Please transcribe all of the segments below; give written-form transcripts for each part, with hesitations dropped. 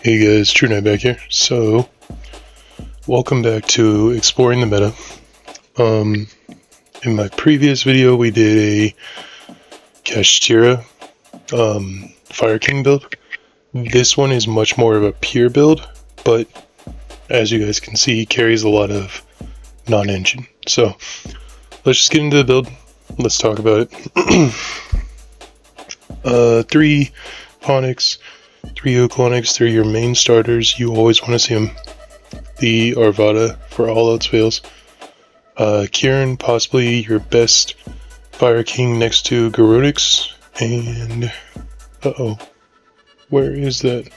Hey guys, True Knight back here. So, welcome back to Exploring the Meta. In my previous video we did a Kashtira Fire King build. This one is much more of a pure build, but as you guys can see, he carries a lot of non-engine. So, let's just get into the build. Let's talk about it. 3 Ponics, 3 Oaklonics, they're your main starters. You always want to see them. The Arvada for all else fails. Kieran, possibly your best Fire King next to Garudix. And where is that?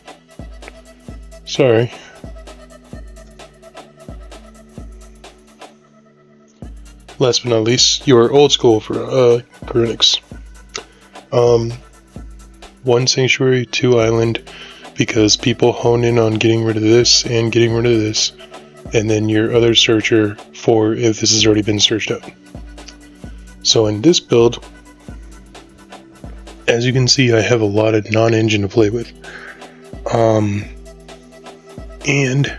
Sorry. Last but not least, your old school for Garudix. 1 Sanctuary, 2 Island, because people hone in on getting rid of this and getting rid of this, and then your other searcher for if this has already been searched out. So in this build, as you can see, I have a lot of non-engine to play with. And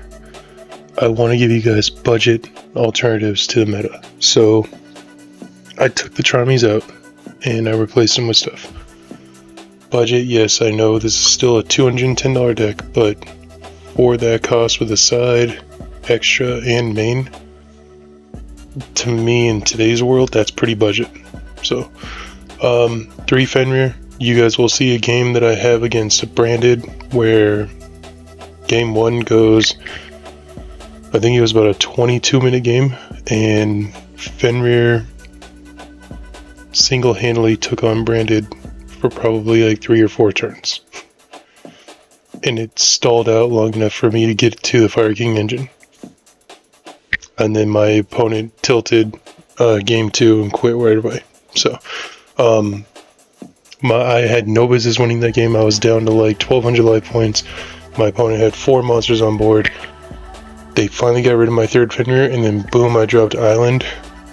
I want to give you guys budget alternatives to the meta. So I took the Charmies out and I replaced them with stuff. Budget, yes, I know this is still a $210 deck, but for that cost with a side, extra, and main, to me in today's world, that's pretty budget. So, 3 Fenrir, you guys will see a game that I have against a branded where game 1 goes, I think it was about a 22-minute game, and Fenrir single-handedly took on branded for probably like 3 or 4 turns. And it stalled out long enough for me to get to the Fire King engine. And then my opponent tilted game 2 and quit right away. So, I had no business winning that game. I was down to like 1,200 life points. My opponent had 4 monsters on board. They finally got rid of my 3rd Fenrir, and then boom, I dropped Island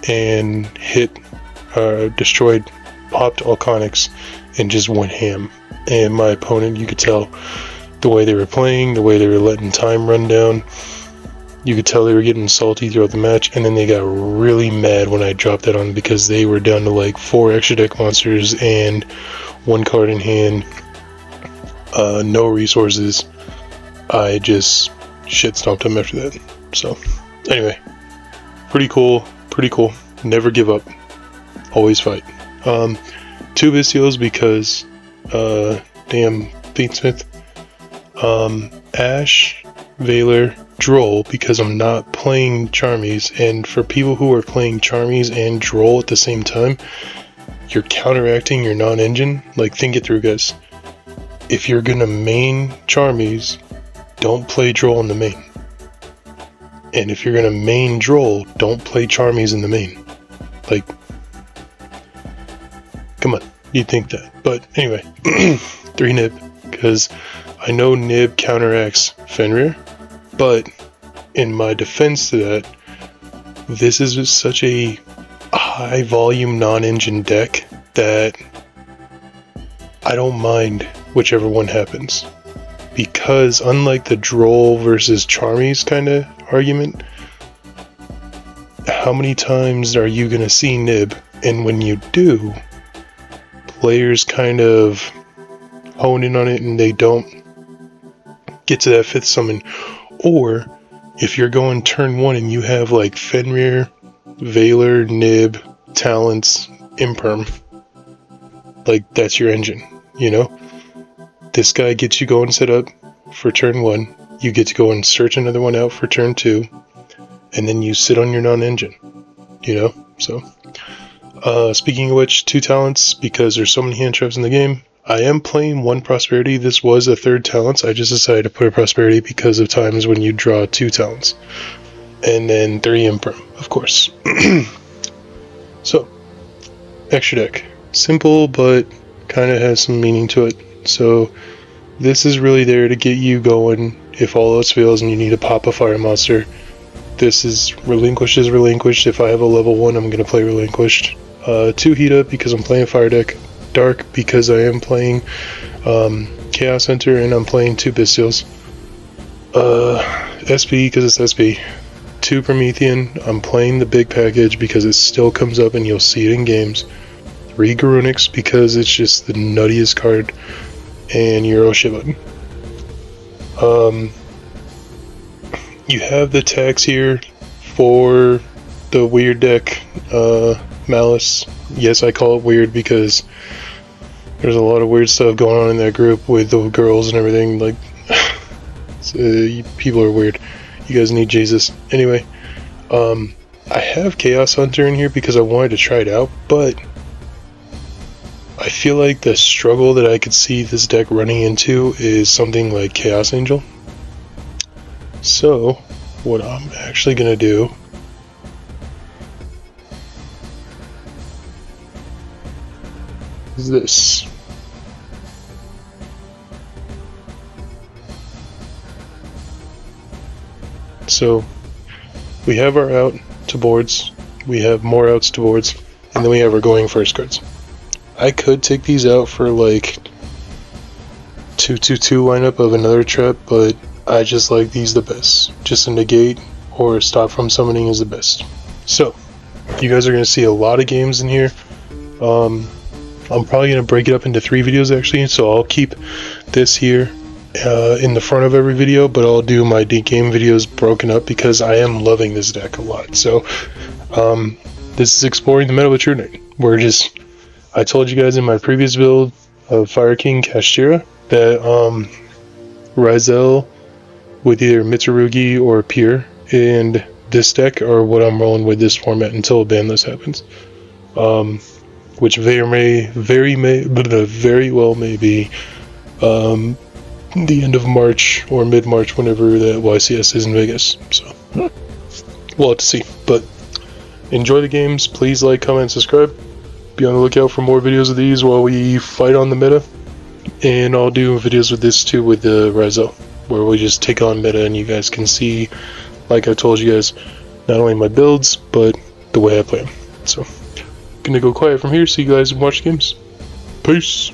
and destroyed, popped Alconics, and just went ham. And my opponent, you could tell the way they were playing, the way they were letting time run down, you could tell they were getting salty throughout the match, and then they got really mad when I dropped that on them because they were down to like 4 extra deck monsters and 1 card in hand, no resources. I just shit stomped them after that. So anyway, pretty cool. Never give up, always fight. 2 Bystials because damn Fiendsmith. Ash, Valor, Droll because I'm not playing Charmies, and for people who are playing Charmies and Droll at the same time, you're counteracting your non-engine. Like, think it through, guys. If you're gonna main Charmies, don't play Droll in the main. And if you're gonna main Droll, don't play Charmies in the main. Like, come on, you'd think that. But anyway, 3 Nib, because I know Nib counteracts Fenrir, but in my defense to that, this is such a high volume non-engine deck that I don't mind whichever one happens. Because unlike the Droll versus Charmies kind of argument, how many times are you going to see Nib? And when you do, players kind of hone in on it and they don't get to that 5th summon. Or if you're going turn 1 and you have like Fenrir, Valor, Nib, Talents, Imperm, like that's your engine, you know? This guy gets you going set up for turn 1, you get to go and search another one out for turn 2, and then you sit on your non-engine, you know? So, speaking of which, 2 Talents, because there's so many hand traps in the game. I am playing 1 Prosperity. This was a 3rd Talents. I just decided to put a Prosperity because of times when you draw 2 Talents. And then 3 Imperm, of course. So, extra deck. Simple, but kind of has some meaning to it. So, this is really there to get you going if all else fails and you need to pop a fire monster. This is Relinquished is Relinquished. If I have a level 1, I'm going to play Relinquished. 2 Heat Up because I'm playing Fire deck. Dark because I am playing Chaos Center and I'm playing 2 Bystials. SP because it's SP. 2 Promethean. I'm playing the big package because it still comes up and you'll see it in games. 3 Garunix because it's just the nuttiest card. And Euro Shiba. You have the tags here for the weird deck, Malice. Yes, I call it weird because there's a lot of weird stuff going on in that group with the girls and everything. Like, people are weird. You guys need Jesus. Anyway, I have Chaos Hunter in here because I wanted to try it out, but I feel like the struggle that I could see this deck running into is something like Chaos Angel. So, what I'm actually going to do is this. So, we have our out to boards, we have more outs to boards, and then we have our going first cards. I could take these out for like 2/2/2 lineup of another trap, but I just like these the best. Just a negate or a stop from summoning is the best. So, you guys are going to see a lot of games in here. I'm probably going to break it up into 3 videos actually, so I'll keep this here in the front of every video, but I'll do my game videos broken up because I am loving this deck a lot. So, this is exploring the meta with True Knight. I told you guys in my previous build of Fire King Kashtira that Ryzeal with either Mitsurugi or Pure and this deck are what I'm rolling with this format until a ban list happens. Which very well may be the end of March or mid-March whenever that YCS is in Vegas. So we'll have to see. But enjoy the games. Please like, comment, subscribe. Be on the lookout for more videos of these while we fight on the meta. And I'll do videos with this too with the Ryzeal, where we just take on meta and you guys can see, like I told you guys, not only my builds, but the way I play them. So, gonna go quiet from here so you guys can watch the games. Peace!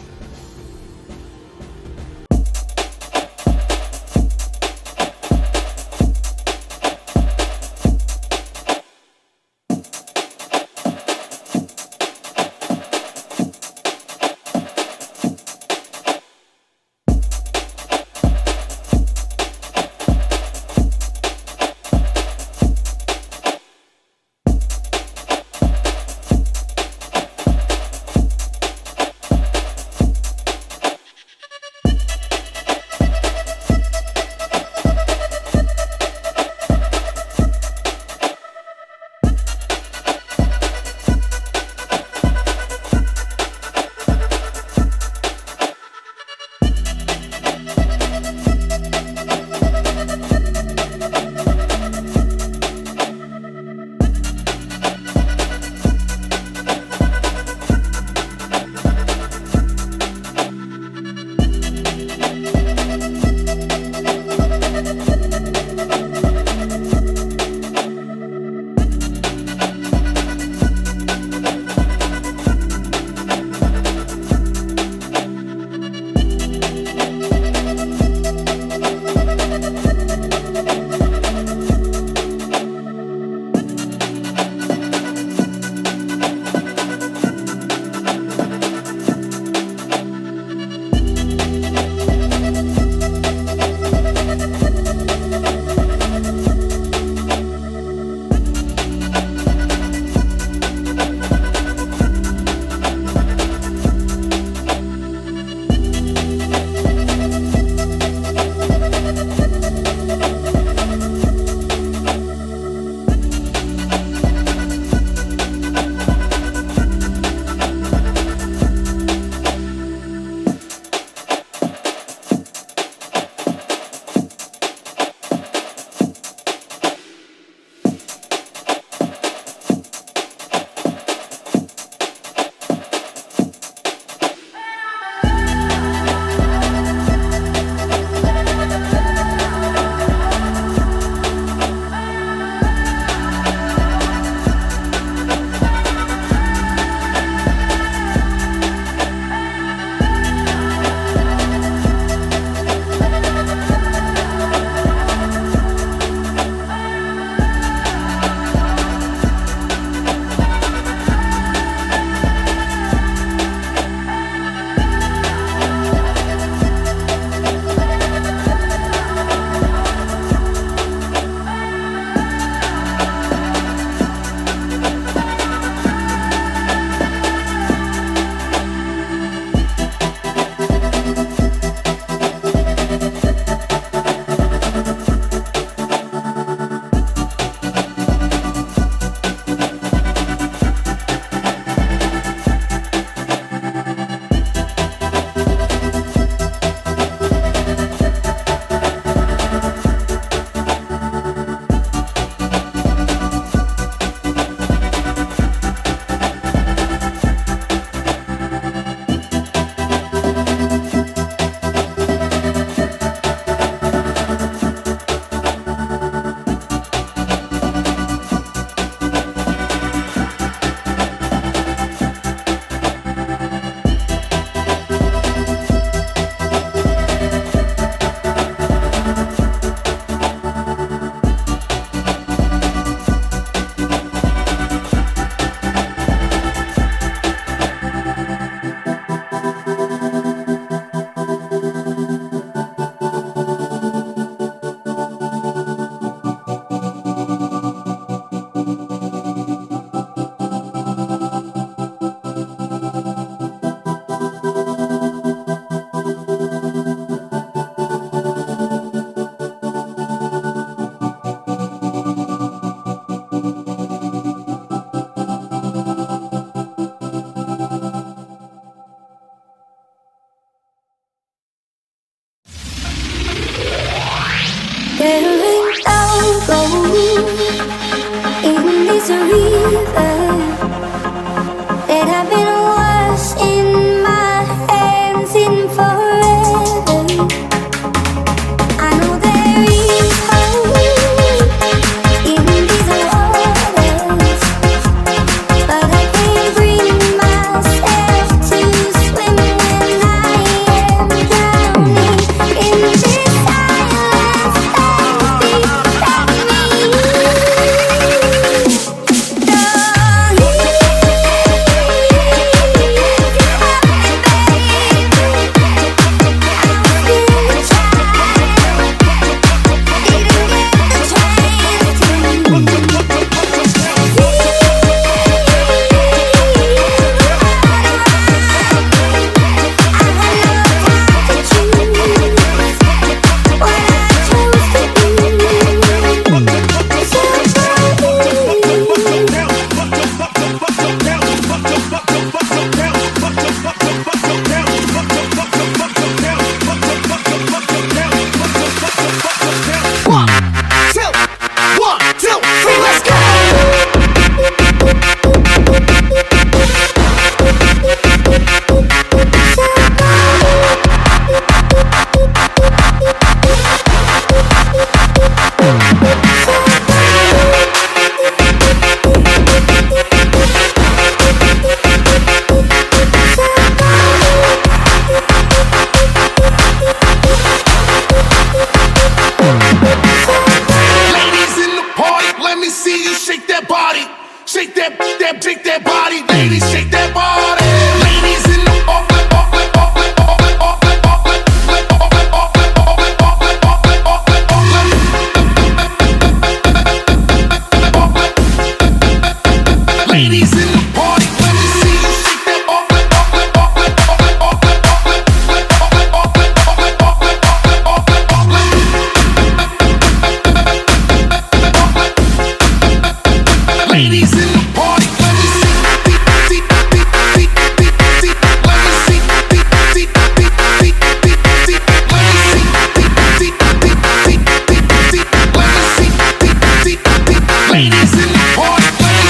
shake that body, ladies, shake that body. Ladies in the ladies in the party, let me see you shake that ladies in the party, let me see. Ladies in the party, let me see.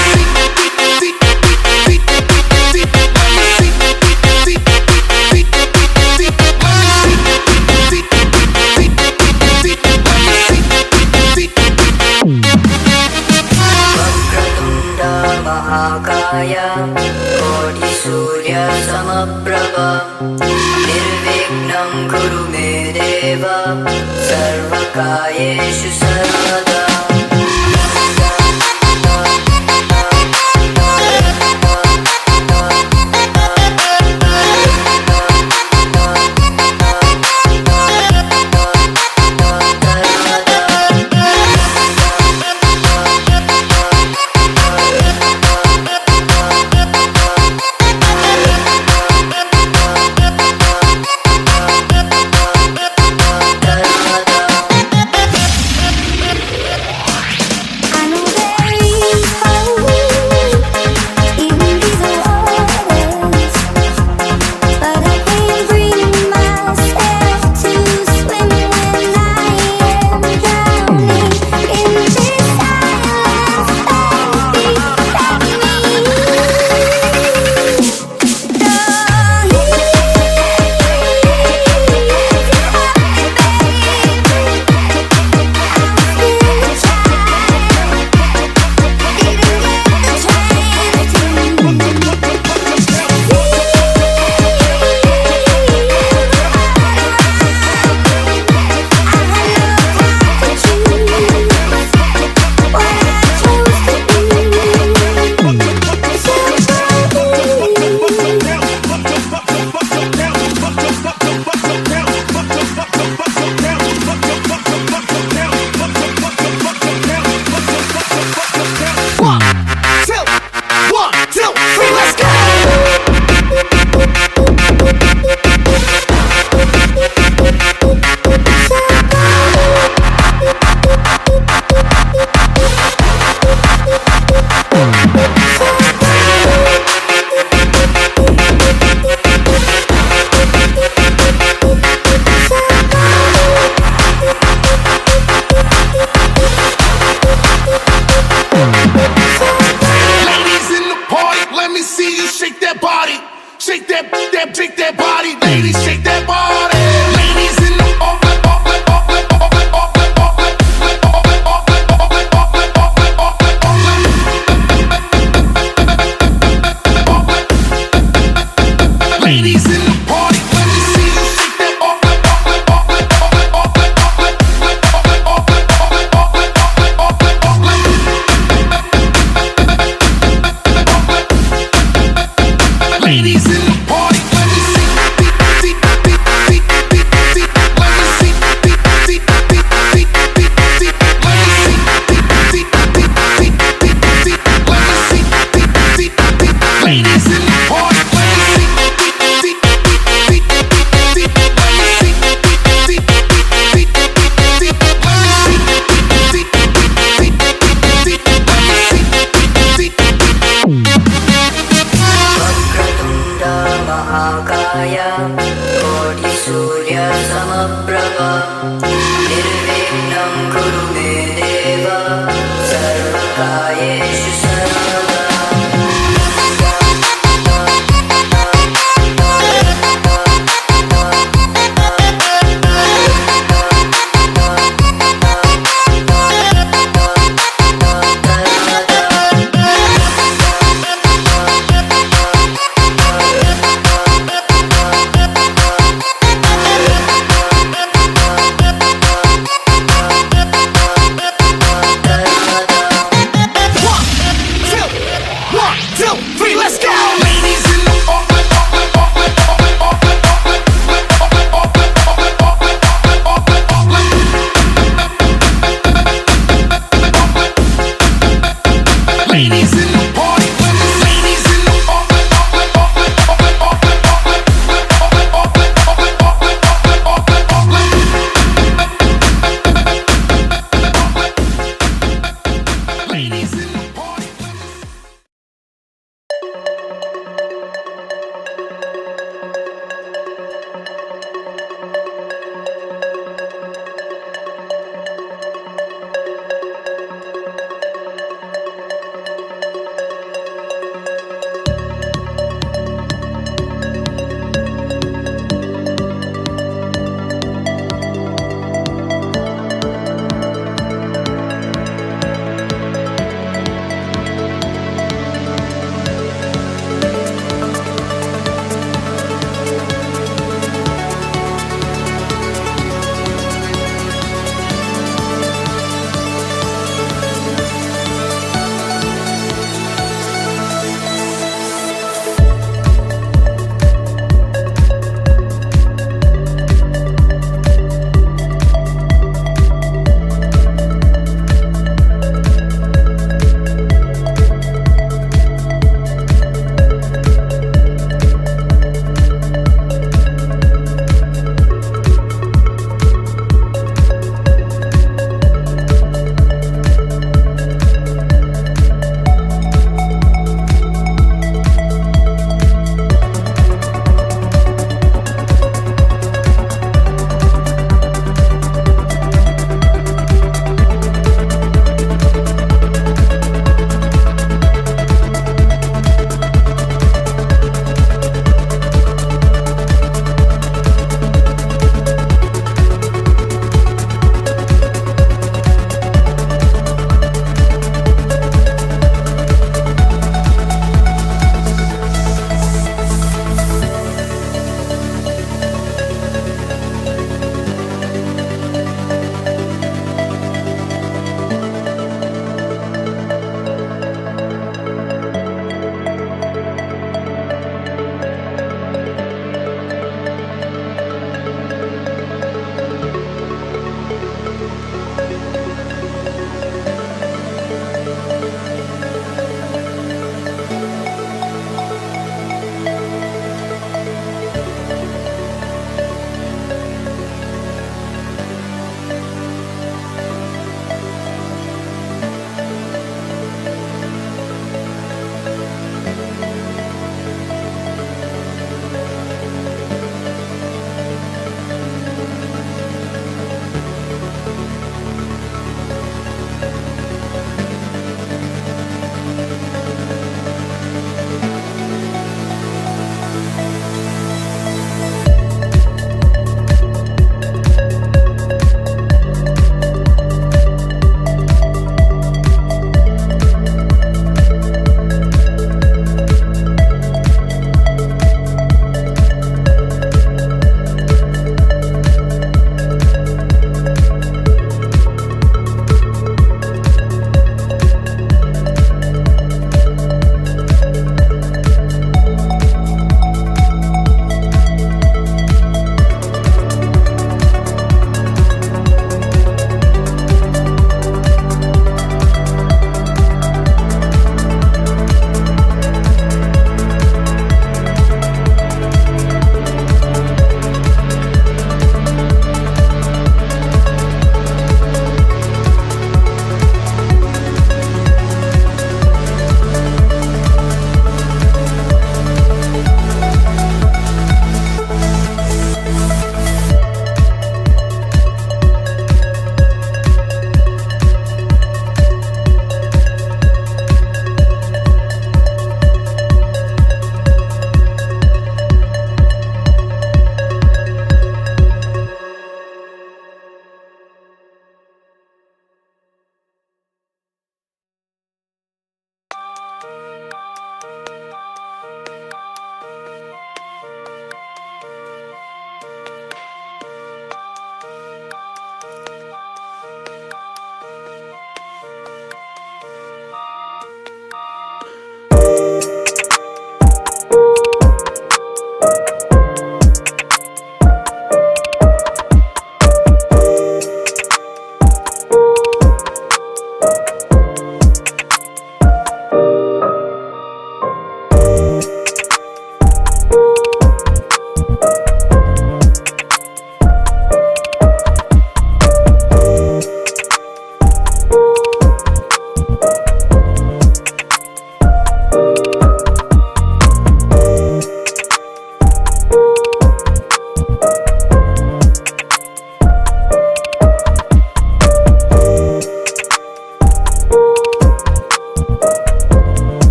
महाकाय कोटिसूर्य समप्रभ निर्विघ्नं कुरु मे देव सर्वकार्येषु सर्वदा Shake that body, ladies, shake that body. Ladies in the ladies in the party, let me see you shake that ladies in the party, let me see. Ladies in the party, let me see. 2, 3, let's go. Ladies in the ladies in the party. Ladies in the ladies in the party.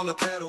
on the pedal.